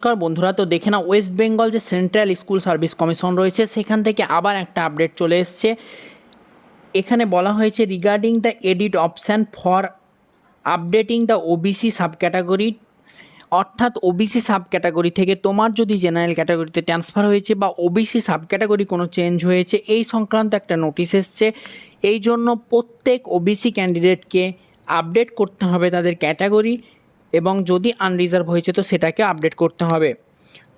নমস্কার বন্ধুরা, তো দেখে না ওয়েস্ট বেঙ্গল যে সেন্ট্রাল স্কুল সার্ভিস কমিশন রয়েছে সেখান থেকে আবার একটা আপডেট চলে এসছে। এখানে বলা হয়েছে regarding the edit option for updating the OBC sub category, অর্থাৎ ওবিসি সাব ক্যাটাগরি থেকে তোমার যদি জেনারেল ক্যাটাগরিতে ট্রান্সফার হয়েছে বা ওবিসি সাব ক্যাটাগরি কোনো চেঞ্জ হয়েছে এই সংক্রান্ত একটা নোটিশ এসছে। এই জন্য প্রত্যেক ওবিসি ক্যান্ডিডেটকে আপডেট করতে হবে তাদের ক্যাটাগরি, এবং যদি আনরিজার্ভ হয়েছে তো সেটাকে আপডেট করতে হবে।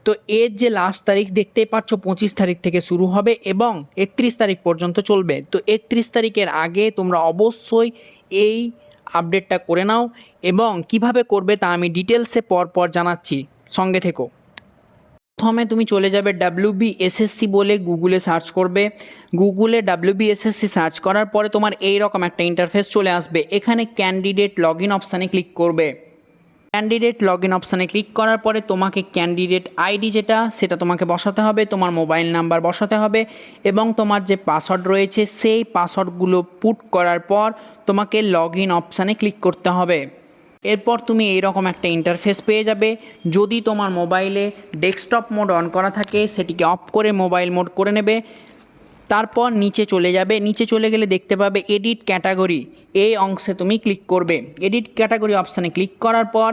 তো এর যে লাস্ট তারিখ দেখতেই পাচ্ছ 25 তারিখ থেকে শুরু হবে এবং 31 তারিখ পর্যন্ত চলবে। তো 31 তারিখের আগে তোমরা অবশ্যই এই আপডেটটা করে নাও, এবং কিভাবে করবে তা আমি ডিটেলসে পরপর জানাচ্ছি, সঙ্গে থেকো। প্রথমে তুমি চলে যাবে WBSSC বলে গুগলে সার্চ করবে। গুগলে WBSSC সার্চ করার পরে তোমার এই রকম একটা ইন্টারফেস চলে আসবে। এখানে ক্যান্ডিডেট লগ ইন অপশানে ক্লিক করবে। ক্যান্ডিডেট লগ ইন অপশানে ক্লিক করার পরে তোমাকে ক্যান্ডিডেট আইডি সেটা তোমাকে বসাতে হবে, তোমার মোবাইল নাম্বার বসাতে হবে এবং তোমার যে পাসওয়ার্ড রয়েছে সেই পাসওয়ার্ডগুলো পুট করার পর তোমাকে লগ ইন অপশানে ক্লিক করতে হবে। এরপর তুমি এইরকম একটা ইন্টারফেস পেয়ে যাবে। যদি তোমার মোবাইলে ডেস্কটপ মোড অন করা থাকে সেটিকে অফ করে মোবাইল মোড করে নেবে। তারপর নিচে চলে যাবে, নিচে চলে গেলে দেখতে পাবে এডিট ক্যাটাগরি, এই অংশে তুমি ক্লিক করবে। এডিট ক্যাটাগরি অপশানে ক্লিক করার পর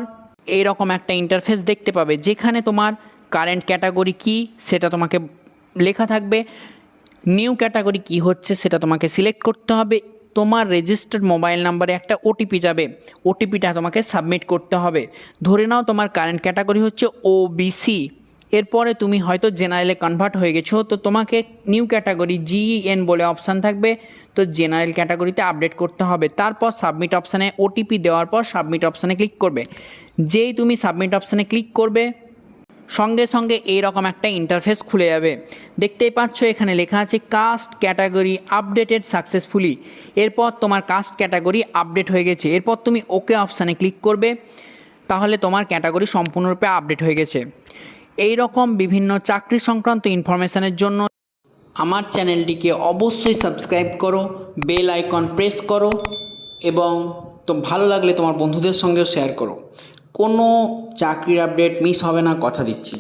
এইরকম একটা ইন্টারফেস দেখতে পাবে, যেখানে তোমার কারেন্ট ক্যাটাগরি কি সেটা তোমাকে লেখা থাকবে। নিউ ক্যাটাগরি কি হচ্ছে সেটা তোমাকে সিলেক্ট করতে হবে। তোমার রেজিস্টার্ড মোবাইল নাম্বারে একটা ওটিপি যাবে, ওটিপিটা তোমাকে সাবমিট করতে হবে। ধরে নাও তোমার কারেন্ট ক্যাটাগরি হচ্ছে ওবিসি, এরপরে তুমি হয়তো জেনারেলে কনভার্ট হয়ে গেছো, তো তোমাকে নিউ ক্যাটাগরি GEN বলে অপশান থাকবে, তো জেনারেল ক্যাটাগরিতে আপডেট করতে হবে। তারপর সাবমিট অপশানে ওটিপি দেওয়ার পর সাবমিট অপশানে ক্লিক করবে। যেই তুমি সাবমিট অপশানে ক্লিক করবে সঙ্গে সঙ্গে এইরকম একটা ইন্টারফেস খুলে যাবে। দেখতেই পাচ্ছ এখানে লেখা আছে কাস্ট ক্যাটাগরি আপডেটেড সাকসেসফুলি। এরপর তোমার কাস্ট ক্যাটাগরি আপডেট হয়ে গেছে। এরপর তুমি ওকে অপশানে ক্লিক করবে, তাহলে তোমার ক্যাটাগরি সম্পূর্ণরূপে আপডেট হয়ে গেছে। এই রকম বিভিন্ন চাকরি সংক্রান্ত ইনফরমেশানের জন্য আমার চ্যানেলটিকে অবশ্যই সাবস্ক্রাইব করো, বেল আইকন প্রেস করো এবং তো ভালো লাগলে তোমার বন্ধুদের সঙ্গেও শেয়ার করো। কোনো চাকরির আপডেট মিস হবে না, কথা দিচ্ছি।